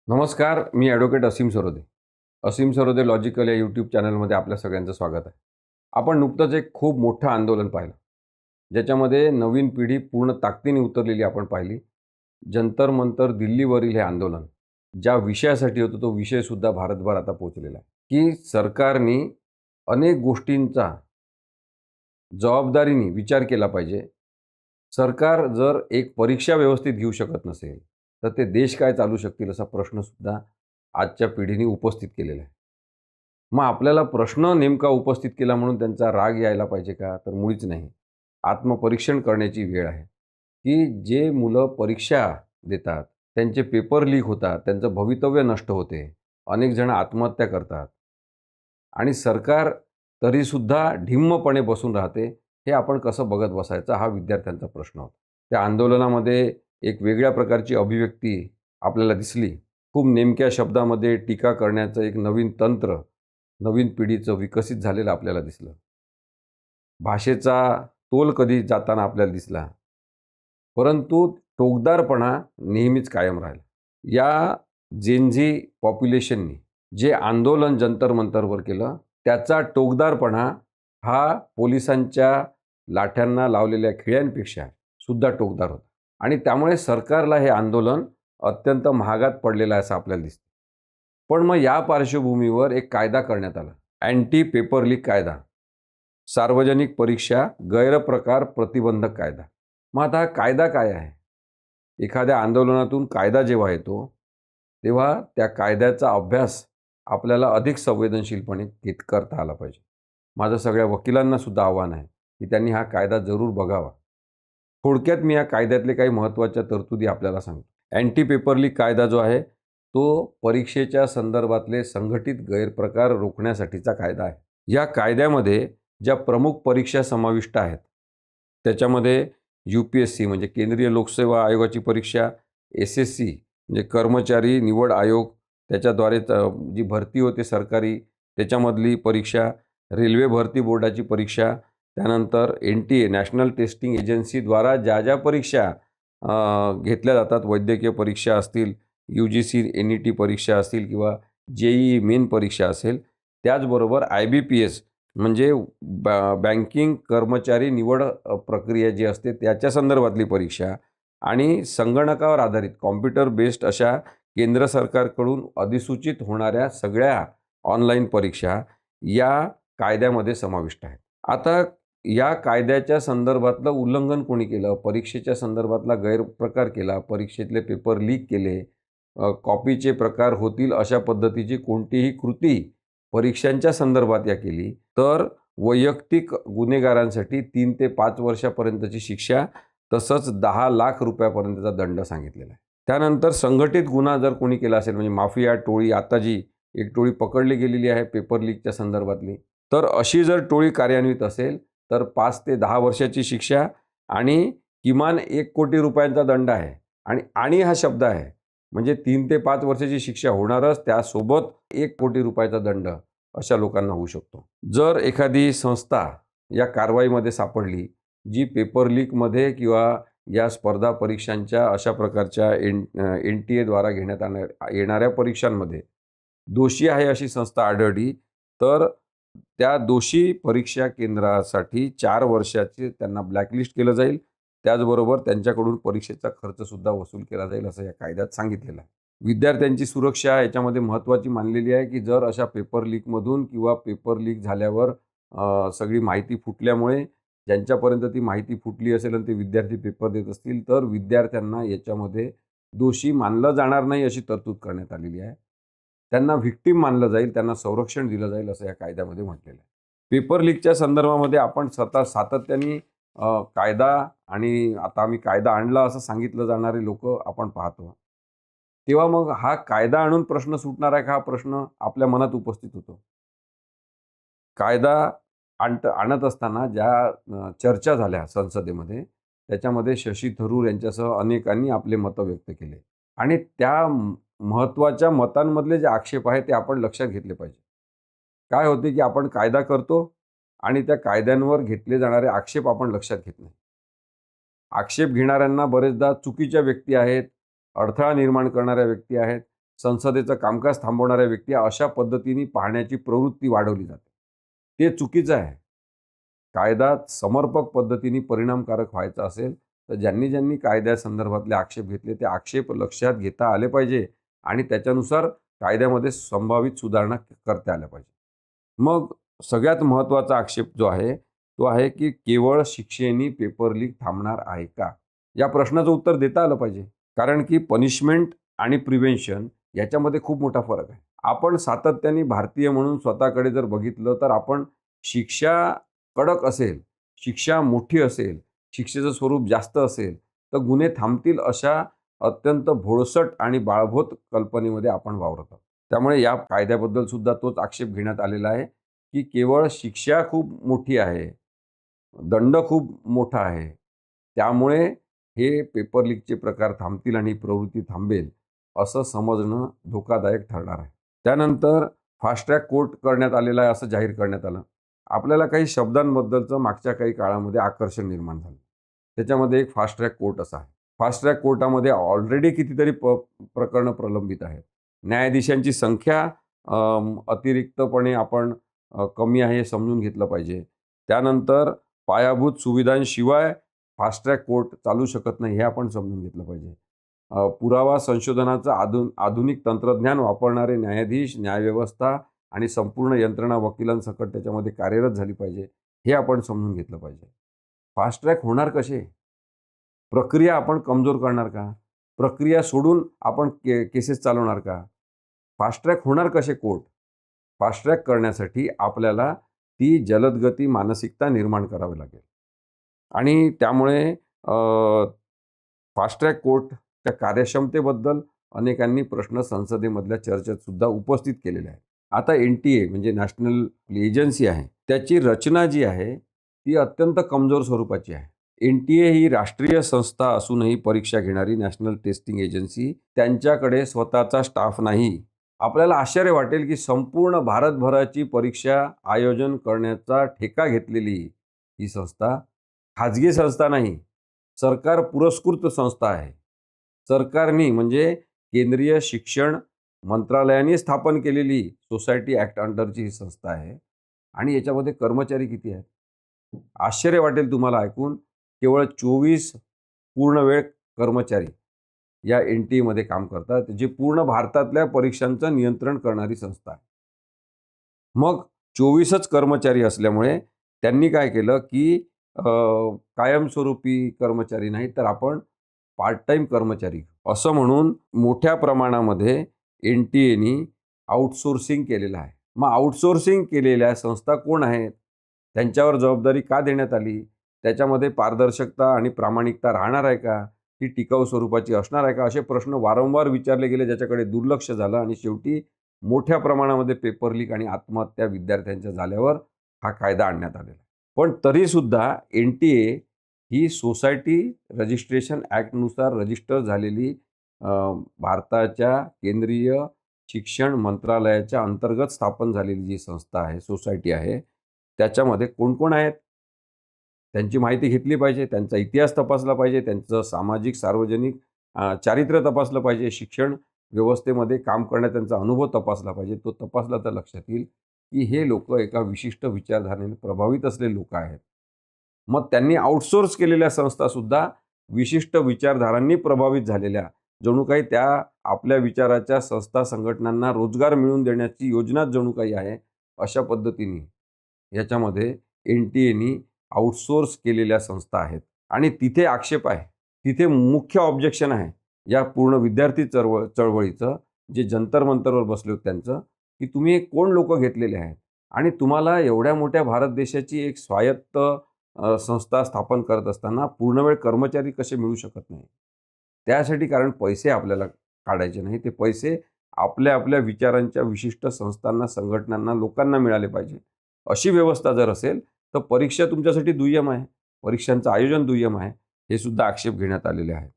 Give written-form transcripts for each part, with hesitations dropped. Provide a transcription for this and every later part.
नमस्कार, मी ॲडव्होकेट असीम सरोदे. असीम सरोदे लॉजिकल या यूट्यूब चॅनलमध्ये आपल्या सगळ्यांचं स्वागत आहे. आपण नुकतंच एक खूप मोठं आंदोलन पाहिलं, ज्याच्यामध्ये नवीन पिढी पूर्ण ताकदीने उतरलेली आपण पाहिली. जंतर मंतर दिल्लीवरील हे आंदोलन, ज्या विषयासाठी होतं तो विषयसुद्धा भारतभर आता पोहोचलेला आहे, की सरकारने अनेक गोष्टींचा जबाबदारीने विचार केला पाहिजे. सरकार जर एक परीक्षा व्यवस्थित घेऊ शकत नसेल, तर ते देश काय चालू शकतील असा प्रश्नसुद्धा आजच्या पिढीने उपस्थित केलेला आहे. मग आपल्याला प्रश्न नेमका उपस्थित केला म्हणून त्यांचा राग यायला पाहिजे का? तर मुळीच नाही. आत्मपरीक्षण करण्याची वेळ आहे, की जे मुलं परीक्षा देतात, त्यांचे पेपर लीक होतात, त्यांचं भवितव्य नष्ट होते. अनेक जण आत्महत्या करतात आणि सरकार तरीसुद्धा ढिम्मपणे बसून राहते. हे आपण कसं बघत बसायचं हा विद्यार्थ्यांचा प्रश्न होता. त्या आंदोलनामध्ये एक वेगळ्या प्रकारची अभिव्यक्ती आपल्याला दिसली. खूप नेमक्या शब्दामध्ये टीका करण्याचं एक नवीन तंत्र नवीन पिढीचं विकसित झालेलं आपल्याला दिसलं. भाषेचा तोल कधी जाताना आपल्याला दिसला. परंतु टोकदारपणा नेहमीच कायम राहिला. या जेन-झी पॉप्युलेशननी जे आंदोलन जंतर मंतरवर केलं, त्याचा टोकदारपणा हा पोलिसांच्या लाठ्यांना लावलेल्या खिळ्यांपेक्षा सुद्धा टोकदार होता. आणि त्यामुळे सरकारला हे आंदोलन अत्यंत महागात पडलेलं आहे असं आपल्याला दिसतं. पण मग या पार्श्वभूमीवर एक कायदा करण्यात आला. अँटी पेपर लीक कायदा. सार्वजनिक परीक्षा गैरप्रकार प्रतिबंधक कायदा. मग आता हा कायदा काय आहे? एखाद्या आंदोलनातून कायदा जेव्हा येतो, तेव्हा त्या कायद्याचा अभ्यास आपल्याला अधिक संवेदनशीलपणे करता आला पाहिजे. माझं सगळ्या वकिलांना सुद्धा आव्हान आहे, की त्यांनी हा कायदा जरूर बघावा. थोडक्यात मी या कायद्यातले काही महत्त्वाच्या तरतुदी आपल्याला सांगतो. अँटी पेपर लीक कायदा जो आहे, तो परीक्षेच्या संदर्भातले संघटित गैरप्रकार रोखण्यासाठीचा कायदा आहे. या कायद्यामध्ये ज्या प्रमुख परीक्षा समाविष्ट आहेत, त्याच्यामध्ये UPSC म्हणजे केंद्रीय लोकसेवा आयोगाची परीक्षा, SSC म्हणजे कर्मचारी निवड आयोग, त्याच्याद्वारे जी भरती होते सरकारी त्याच्यामधली परीक्षा, रेल्वे भरती बोर्डाची परीक्षा, त्यानंतर NTA नॅशनल टेस्टिंग एजन्सीद्वारा ज्या परीक्षा घेतल्या जातात, वैद्यकीय परीक्षा असतील, UGC NET परीक्षा असतील किंवा JEE मेन परीक्षा असेल, त्याचबरोबर IBPS म्हणजे बँकिंग कर्मचारी निवड प्रक्रिया जी असते त्याच्या संदर्भातली परीक्षा आणि संगणकावर आधारित कॉम्प्युटर बेस्ड अशा केंद्र सरकारकडून अधिसूचित होणाऱ्या सगळ्या ऑनलाईन परीक्षा या कायद्यामध्ये समाविष्ट आहेत. आता या कायद्याच्या संदर्भातलं उल्लंघन कोणी केलं, परीक्षेच्या संदर्भातला गैरप्रकार केला, परीक्षेतले पेपर लीक केले, कॉपीचे प्रकार होतील अशा पद्धतीची कोणतीही कृती परीक्षांच्या संदर्भात या केली, तर वैयक्तिक गुन्हेगारांसाठी 3 ते 5 वर्षापर्यंतची शिक्षा तसंच 10 लाख रुपयापर्यंतचा दंड सांगितलेला आहे. त्यानंतर संघटित गुन्हा जर कोणी केला असेल म्हणजे माफिया टोळी, आता जी एक टोळी पकडली गेलेली आहे पेपर लीकच्या संदर्भातली, तर अशी जर टोळी कार्यान्वित असेल तर 5 ते 10 वर्षाची शिक्षा आणि किमान 1 कोटी रुपयांचा दंड आहे. आणि हा शब्द आहे म्हणजे 3 ते 5 वर्षाची शिक्षा होणारच, त्यासोबत 1 कोटी रुपयाचा दंड अशा लोकांना होऊ शकतो. जर एखादी संस्था या कारवाईमध्ये सापडली, जी पेपर लीकमध्ये किंवा या स्पर्धा परीक्षांच्या अशा प्रकारच्या NTA द्वारा घेण्यात येणाऱ्या परीक्षांमध्ये दोषी आहे अशी संस्था आढळली, तर त्या दोषी परीक्षा केंद्रासाठी 4 वर्षाचे त्यांना ब्लॅकलिस्ट केलं जाईल. त्याचबरोबर त्यांच्याकडून परीक्षेचा खर्चसुद्धा वसूल केला जाईल असं या कायद्यात सांगितलेलं आहे. विद्यार्थ्यांची सुरक्षा याच्यामध्ये महत्त्वाची मानलेली आहे, की जर अशा पेपर लीकमधून किंवा पेपर लीक झाल्यावर सगळी माहिती फुटल्यामुळे ज्यांच्यापर्यंत ती माहिती फुटली असेल आणि ते विद्यार्थी पेपर देत असतील, तर विद्यार्थ्यांना याच्यामध्ये दोषी मानलं जाणार नाही अशी तरतूद करण्यात आलेली आहे. त्यांना व्हिक्टीम मानलं जाईल, त्यांना संरक्षण दिलं जाईल असं या कायद्यामध्ये म्हटलेलं आहे. पेपर लीकच्या संदर्भामध्ये आपण सातत्याने कायदा आणि आता आम्ही कायदा आणला असं सांगितलं जाणारे लोकं आपण पाहतो. तेव्हा मग हा कायदा आणून प्रश्न सुटणार आहे का हा प्रश्न आपल्या मनात उपस्थित होतो. कायदा आणत असताना ज्या चर्चा झाल्या संसदेमध्ये, त्याच्यामध्ये शशी थरूर यांच्यासह अनेकांनी आपले मतं व्यक्त केले आणि त्या महत्त्वाच्या मतांमधले जे आक्षेप आहेत ते आपण लक्षात घेतले पाहिजे. काय होते की आपण कायदा करतो आणि त्या कायद्यांवर घेतले जाणारे आक्षेप आपण लक्षात घेत नाही. आक्षेप घेणाऱ्यांना बरेचदा चुकीच्या व्यक्ती आहेत, अडथळा निर्माण करणाऱ्या व्यक्ती आहेत संसदेचं कामकाज थांबवणाऱ्या व्यक्ती अशा पद्धतीने पाहण्याची प्रवृत्ती वाढवली जाते. ते चुकीचं आहे. कायदा समर्पक पद्धतीने परिणामकारक व्हायचा असेल तर ज्यांनी ज्यांनी कायद्यासंदर्भातले आक्षेप घेतले ते आक्षेप लक्षात घेता आले पाहिजे आणि त्याच्यानुसार कायद्यामध्ये संभावित सुधारणा करता आल्या पाहिजे. मग सगळ्यात महत्त्वाचा आक्षेप जो आहे तो आहे की केवळ शिक्षेने पेपर लीक थांबणार आहे का? या प्रश्नाचं उत्तर देता आलं पाहिजे. कारण की पनिशमेंट आणि प्रिव्हेन्शन याच्यामध्ये खूप मोठा फरक आहे. आपण सातत्याने भारतीय म्हणून स्वतःकडे जर बघितलं तर आपण शिक्षा कडक असेल, शिक्षा मोठी असेल, शिक्षेचं स्वरूप जास्त असेल तर गुन्हे थांबतील अशा अत्यंत भोळसट आणि बाळभोत कल्पनेमध्ये आपण वावरत आहोत. त्यामुळे या कायद्याबद्दल सुद्धा तोच आक्षेप घेण्यात आलेला आहे की केवळ शिक्षा खूप मोठी आहे, दंड खूप मोठा आहे. त्यामुळे हे पेपर लीकचे प्रकार थांबतील आणि प्रवृत्ती थांबेल असं समजणं धोकादायक ठरणार आहे. त्यानंतर फास्ट ट्रॅक कोर्ट करण्यात आलेला आहे असं जाहीर करण्यात आलं. आपल्याला काही शब्दांबद्दलचं मागच्या काही काळामध्ये आकर्षण निर्माण झालं. त्याच्यामध्ये एक फास्ट ट्रॅक कोर्ट असा आहे. फास्ट ट्रॅक कोर्टामध्ये ऑलरेडी कितीतरी प्रकरणं प्रलंबित आहेत. न्यायाधीशांची संख्या अतिरिक्तपणे आपण कमी आहे हे समजून घेतलं पाहिजे. त्यानंतर पायाभूत सुविधांशिवाय फास्ट ट्रॅक कोर्ट चालू शकत नाही हे आपण समजून घेतलं पाहिजे. पुरावा संशोधनाचं आधुनिक तंत्रज्ञान वापरणारे न्यायाधीश, न्यायव्यवस्था आणि संपूर्ण यंत्रणा वकिलांसकट त्याच्यामध्ये कार्यरत झाली पाहिजे हे आपण समजून घेतलं पाहिजे. फास्ट ट्रॅक होणार कसे? प्रक्रिया आपण कमजोर करणार का? प्रक्रिया सोडून आपण केसेस चालवणार का? फास्ट ट्रॅक होणार कसे कोर्ट? फास्ट ट्रॅक करण्यासाठी आपल्याला ती जलदगती मानसिकता निर्माण करावी लागेल आणि त्यामुळे फास्ट ट्रॅक कोर्टच्या कार्यक्षमतेबद्दल अनेकांनी प्रश्न संसदेमधल्या चर्चेत सुद्धा उपस्थित केलेले आहेत. आता NTA म्हणजे नॅशनल एजन्सी आहे, त्याची रचना जी आहे ती अत्यंत कमजोर स्वरूपाची आहे. NTA ही राष्ट्रीय संस्था असूनही परीक्षा घेणारी नॅशनल टेस्टिंग एजन्सी, त्यांच्याकडे स्वतःचा स्टाफ नाही. आपल्याला आश्चर्य वाटेल की संपूर्ण भारतभराची परीक्षा आयोजन करण्याचा ठेका घेतलेली ही संस्था खाजगी संस्था नाही, सरकार पुरस्कृत संस्था आहे. सरकारने म्हणजे केंद्रीय शिक्षण मंत्रालयाने स्थापन केलेली सोसायटी ॲक्ट अंडरची ही संस्था आहे आणि याच्यामध्ये कर्मचारी किती आहेत? आश्चर्य वाटेल तुम्हाला ऐकून, केवळ 24 पूर्णवेळ कर्मचारी या NTA काम करतात, जे पूर्ण भारतातल्या परीक्षांचं नियंत्रण करणारी संस्था आहे. मग 24च कर्मचारी असल्यामुळे त्यांनी काय केलं की कायमस्वरूपी कर्मचारी नाही तर आपण पार्ट टाईम कर्मचारी असं म्हणून मोठ्या प्रमाणामध्ये NTAनी आउटसोर्सिंग केलेलं आहे. मग आउटसोर्सिंग केलेल्या संस्था कोण आहेत? त्यांच्यावर जबाबदारी का देण्यात आली? त्याच्यामध्ये पारदर्शकता आणि प्रामाणिकता राहणार आहे का? ती टिकाऊ स्वरूपाची असणार आहे का? असे प्रश्न वारंवार विचारले गेले, ज्याच्याकडे दुर्लक्ष झालं आणि शेवटी मोठ्या प्रमाणामध्ये पेपर लीक आणि आत्महत्या विद्यार्थ्यांच्या झाल्यावर हा कायदा आणण्यात आलेला आहे. पण तरीसुद्धा NTA ही सोसायटी रजिस्ट्रेशन ॲक्टनुसार रजिस्टर झालेली भारताच्या केंद्रीय शिक्षण मंत्रालयाच्या अंतर्गत स्थापन झालेली जी संस्था आहे, सोसायटी आहे, त्याच्यामध्ये कोण कोण आहेत? त्यांची माहिती घेतली पाहिजे, त्यांचा इतिहास तपासला पाहिजे, त्यांचं सामाजिक सार्वजनिक चारित्र्य तपासलं पाहिजे, शिक्षण व्यवस्थेमध्ये काम करण्याचा त्यांचा अनुभव तपासला पाहिजे. तो तपासला तर लक्षात येईल की हे लोक एका विशिष्ट विचारधारेने प्रभावित असलेले लोक आहेत. मग त्यांनी आउटसोर्स केलेल्या संस्थासुद्धा विशिष्ट विचारधारांनी प्रभावित झालेल्या, जणू काही त्या आपल्या विचाराच्या संस्था संघटनांना रोजगार मिळवून देण्याची योजनाच जणू काही आहे, अशा पद्धतीने याच्यामध्ये NTAनी आउटसोर्स केलेल्या संस्था आहेत आणि तिथे आक्षेप आहे, तिथे मुख्य ऑब्जेक्शन आहे या पूर्ण विद्यार्थी चळवळीचं, जे जंतर मंतरवर बसले होते त्यांचं, की तुम्ही कोण लोक घेतलेले आहेत आणि तुम्हाला एवढ्या मोठ्या भारत देशाची एक स्वायत्त संस्था स्थापन करत असताना पूर्णवेळ कर्मचारी कसे मिळू शकत नाही? त्यासाठी कारण पैसे आपल्याला काढायचे नाही, ते पैसे आपल्या आपल्या विचारांच्या विशिष्ट संस्थांना, संघटनांना, लोकांना मिळाले पाहिजे. अशी व्यवस्था जर असेल तर परीक्षा तुमच्यासाठी दुय्यम आहे, परीक्षांचं आयोजन दुय्यम आहे, हे सुद्धा आक्षेप घेण्यात आलेले आहेत.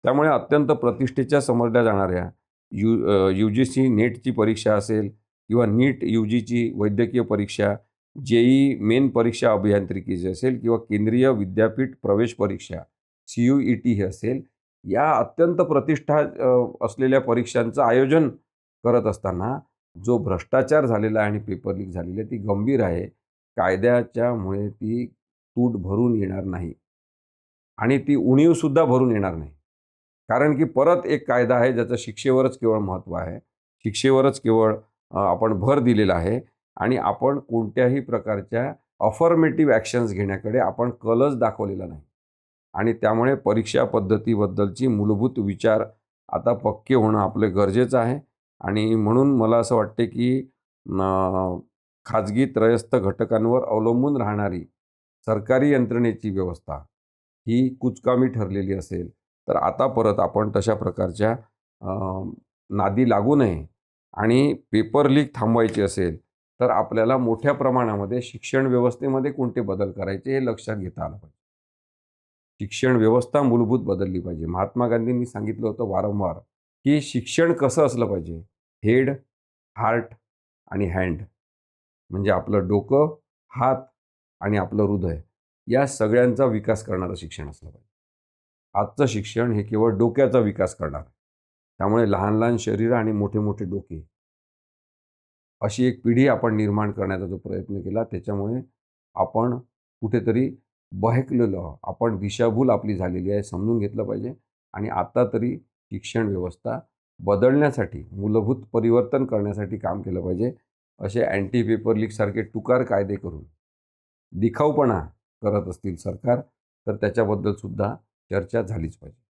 त्यामुळे अत्यंत प्रतिष्ठेच्या समजल्या जाणाऱ्या UGC नेटची परीक्षा असेल किंवा नीट UGची वैद्यकीय परीक्षा, JEE मेन परीक्षा अभियांत्रिकीची असेल किंवा केंद्रीय विद्यापीठ प्रवेश परीक्षा CUET ही असेल, या अत्यंत प्रतिष्ठा असलेल्या परीक्षांचं आयोजन करत असताना जो भ्रष्टाचार झालेला आहे आणि पेपर लीक झालेली आहे ती गंभीर आहे. कायद्याच्यामुळे ती तूट भरून येणार नाही आणि ती उणीवसुद्धा भरून येणार नाही. कारण की परत एक कायदा आहे ज्याचं शिक्षेवरच केवळ महत्त्व आहे. शिक्षेवरच केवळ आपण भर दिलेला आहे आणि आपण कोणत्याही प्रकारच्या अफर्मेटिव्ह ॲक्शन्स घेण्याकडे आपण कलच दाखवलेला नाही. आणि त्यामुळे परीक्षा पद्धतीबद्दलची मूलभूत विचार आता पक्के होणं आपलं गरजेचं आहे आणि म्हणून मला असं वाटते की खाजगी त्रयस्थ घटकांवर अवलंबून राहणारी सरकारी यंत्रणेची व्यवस्था ही कुचकामी ठरलेली असेल, तर आता परत आपण तशा प्रकारच्या नादी लागू नये आणि पेपर लीक थांबवायची असेल, तर आपल्याला मोठ्या प्रमाणामध्ये शिक्षण व्यवस्थेमध्ये कोणते बदल करायचे हे लक्षात घेता आलं पाहिजे. शिक्षण व्यवस्था मूलभूत बदलली पाहिजे. महात्मा गांधींनी सांगितलं होतं वारंवार, की शिक्षण कसं असलं पाहिजे? हेड, हार्ट आणि हँड. म्हणजे आपलं डोकं, हात आणि आपलं हृदय या सगळ्यांचा विकास करणारं शिक्षण असलं पाहिजे. आजचं शिक्षण हे केवळ डोक्याचा विकास करणार. त्यामुळे लहान-लहान शरीरं आणि मोठे-मोठे डोके अशी एक पिढी आपण निर्माण करण्याचा जो प्रयत्न केला त्याच्यामुळे आपण कुठेतरी बहकलेलो आहोत. आपण दिशाभूल आपली झालेली आहे समजून घेतलं पाहिजे आणि आता तरी शिक्षण व्यवस्था बदलण्यासाठी, मूलभूत परिवर्तन करण्यासाठी काम केलं पाहिजे. असे अँटी पेपर लीकसारखे टुकार कायदे करून दिखाऊपणा करत असतील सरकार, तर त्याच्याबद्दल सुद्धा चर्चा झालीच पाहिजे.